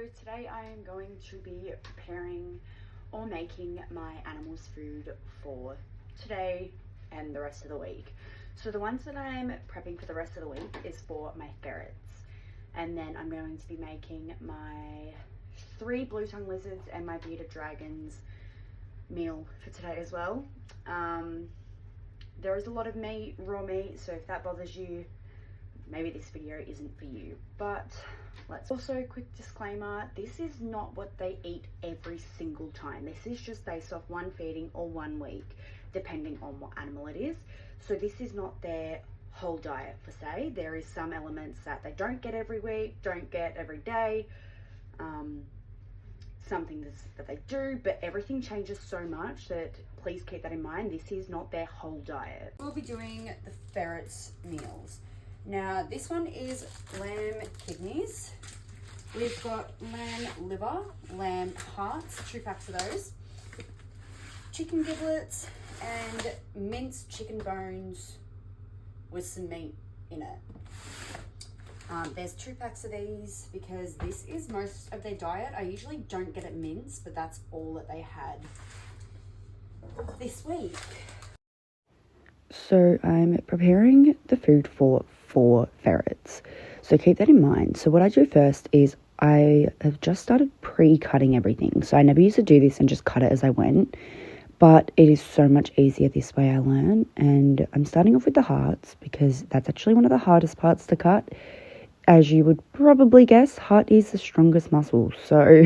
So today I am going to be preparing or making my animals food for today and the rest of the week. So the ones that I'm prepping for the rest of the week is for my ferrets, and then I'm going to be making my 3 blue tongue lizards and my bearded dragons meal for today as well. There is a lot of meat, raw meat, so if that bothers you, maybe this video isn't for you. But let's also, quick disclaimer, this is not what they eat every single time. This is just based off one feeding or 1 week, depending on what animal it is. So this is not their whole diet per se. There is some elements that they don't get every week, don't get every day, some things that they do, but everything changes so much that please keep that in mind. This is not their whole diet. We'll be doing the ferrets meals. Now this one is lamb kidneys. We've got lamb liver, lamb hearts, 2 packs of those, chicken giblets, and minced chicken bones with some meat in it. There's 2 packs of these because this is most of their diet. I usually don't get it minced, but that's all that they had this week. So I'm preparing the food for 4 ferrets. So keep that in mind. So what I do first is I have just started pre-cutting everything. So I never used to do this and just cut it as I went, but it is so much easier this way, I learned. And I'm starting off with the hearts because that's actually one of the hardest parts to cut. As you would probably guess, heart is the strongest muscle, so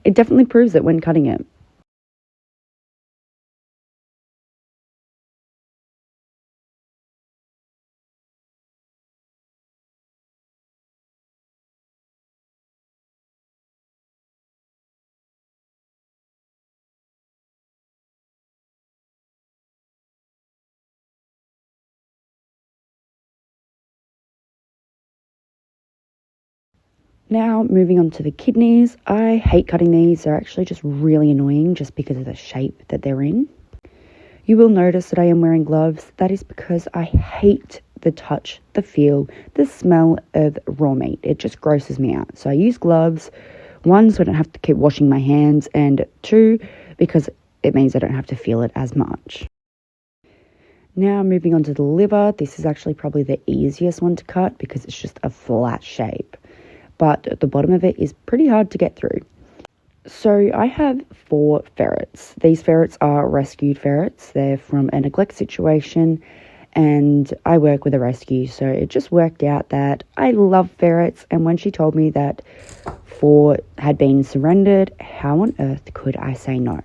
it definitely proves it when cutting it. Now, moving on to the kidneys. I hate cutting these. They're actually just really annoying just because of the shape that they're in. You will notice that I am wearing gloves. That is because I hate the touch, the feel, the smell of raw meat. It just grosses me out. So I use gloves, 1, so I don't have to keep washing my hands, and 2, because it means I don't have to feel it as much. Now moving on to the liver. This is actually probably the easiest one to cut because it's just a flat shape, but the bottom of it is pretty hard to get through. So I have 4 ferrets. These ferrets are rescued ferrets. They're from a neglect situation, and I work with a rescue, so it just worked out that I love ferrets, and when she told me that 4 had been surrendered, how on earth could I say no?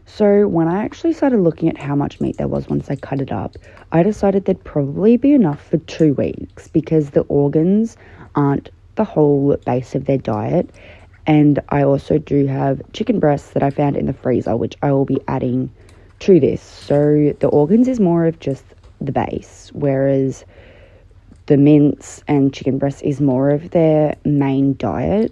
So when I actually started looking at how much meat there was once I cut it up, I decided there'd probably be enough for 2 weeks because the organs aren't the whole base of their diet. And I also do have chicken breasts that I found in the freezer, which I will be adding to this. So the organs is more of just the base, whereas the mince and chicken breast is more of their main diet.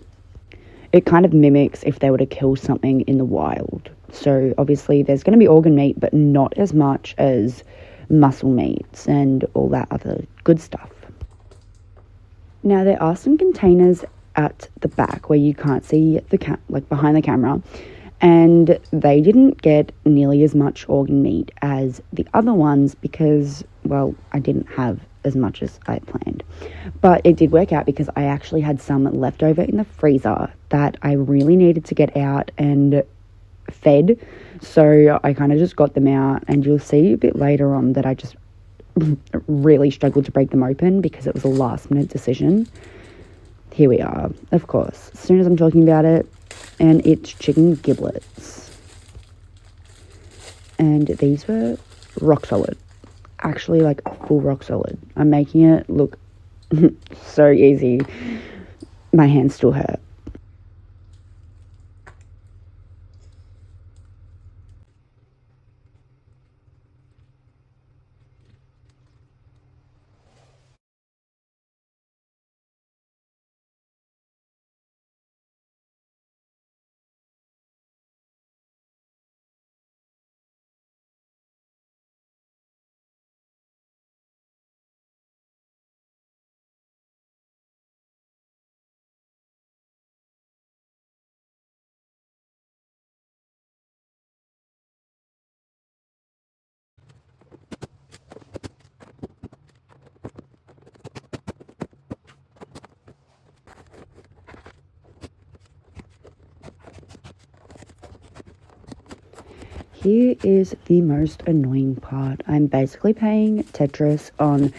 It kind of mimics if they were to kill something in the wild. So obviously there's going to be organ meat, but not as much as muscle meats and all that other good stuff. Now there are some containers at the back where you can't see the like behind the camera, and they didn't get nearly as much organ meat as the other ones because, well, I didn't have as much as I planned. But it did work out because I actually had some left over in the freezer that I really needed to get out and fed. So I kind of just got them out, and you'll see a bit later on that I just really struggled to break them open because it was a last minute decision. Here we are, of course, as soon as I'm talking about it, and it's chicken giblets. And these were rock solid, actually like full rock solid. I'm making it look so easy. My hands still hurt. here is the most annoying part. I'm basically playing Tetris on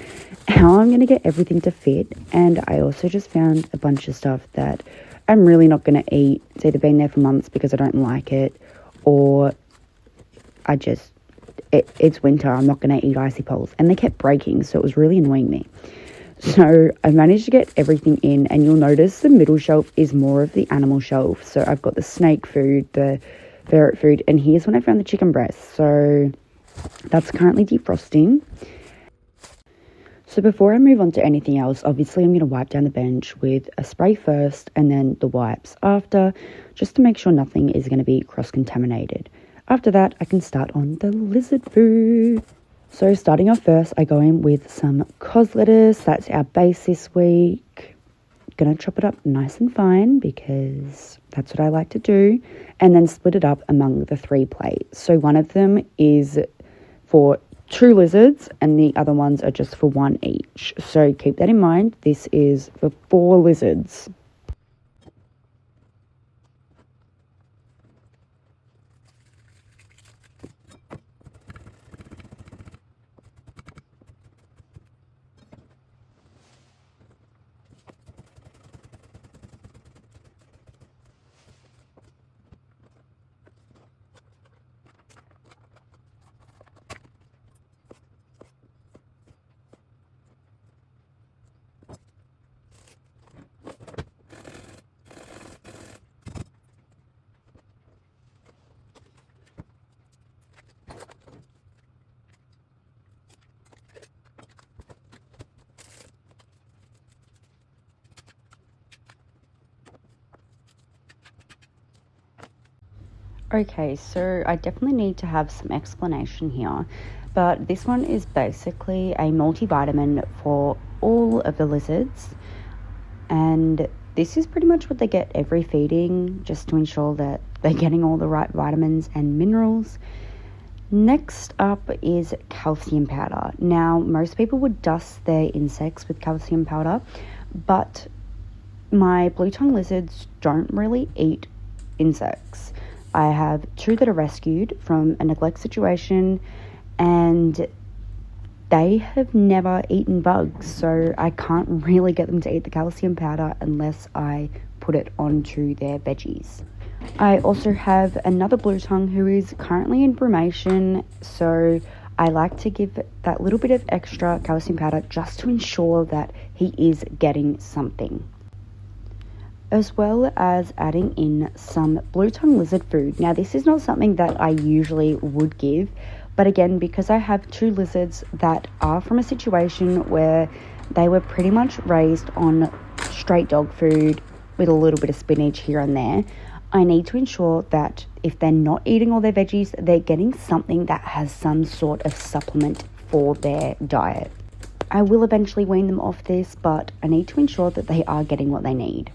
how I'm going to get everything to fit, and I also just found a bunch of stuff that I'm really not going to eat. It's either been there for months because I don't like it, or it's winter, I'm not going to eat icy poles. And they kept breaking, so it was really annoying me. So I managed to get everything in, and you'll notice the middle shelf is more of the animal shelf. So I've got the snake food, the ferret food, and here's when I found the chicken breast. So that's currently defrosting. So before I move on to anything else, obviously I'm going to wipe down the bench with a spray first and then the wipes after, just to make sure nothing is going to be cross-contaminated. After that, I can start on the lizard food. So starting off first, I go in with some cos lettuce. That's our base this week. Gonna chop it up nice and fine because that's what I like to do, and then split it up among the 3 plates. So one of them is for 2 lizards and the other ones are just for 1 each. So keep that in mind. This is for 4 lizards. Okay, so I definitely need to have some explanation here, but this one is basically a multivitamin for all of the lizards, and this is pretty much what they get every feeding, just to ensure that they're getting all the right vitamins and minerals. Next up is calcium powder. Now, most people would dust their insects with calcium powder, but my blue-tongue lizards don't really eat insects. I have 2 that are rescued from a neglect situation, and they have never eaten bugs, so I can't really get them to eat the calcium powder unless I put it onto their veggies. I also have another blue tongue who is currently in brumation, so I like to give that little bit of extra calcium powder just to ensure that he is getting something, as well as adding in some blue tongue lizard food. Now, this is not something that I usually would give, but again, because I have 2 lizards that are from a situation where they were pretty much raised on straight dog food with a little bit of spinach here and there, I need to ensure that if they're not eating all their veggies, they're getting something that has some sort of supplement for their diet. I will eventually wean them off this, but I need to ensure that they are getting what they need.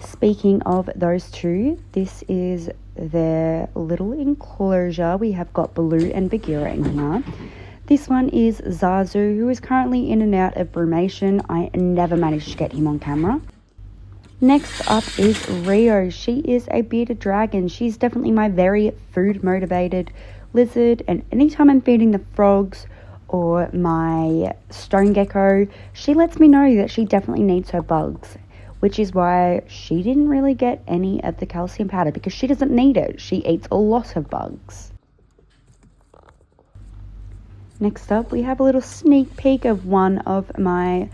Speaking of those 2, this is their little enclosure. We have got Baloo and Bagheera in here. This one is Zazu, who is currently in and out of brumation. I never managed to get him on camera. Next up is Rio. She is a bearded dragon. She's definitely my very food motivated lizard, and anytime I'm feeding the frogs or my stone gecko, she lets me know that she definitely needs her bugs, which is why she didn't really get any of the calcium powder because she doesn't need it. She eats a lot of bugs. Next up, we have a little sneak peek of one of my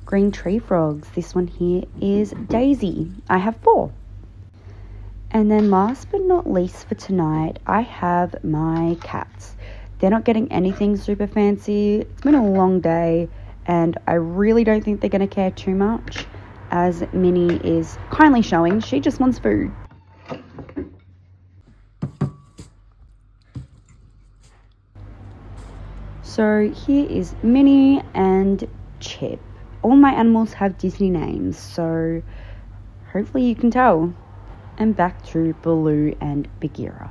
green tree frogs. This one here is Daisy. I have 4. And then last but not least for tonight, I have my cats. They're not getting anything super fancy. It's been a long day, and I really don't think they're going to care too much, as Minnie is kindly showing she just wants food. So here is Minnie and Chip. All my animals have Disney names, so hopefully you can tell. And back to Baloo and Bagheera.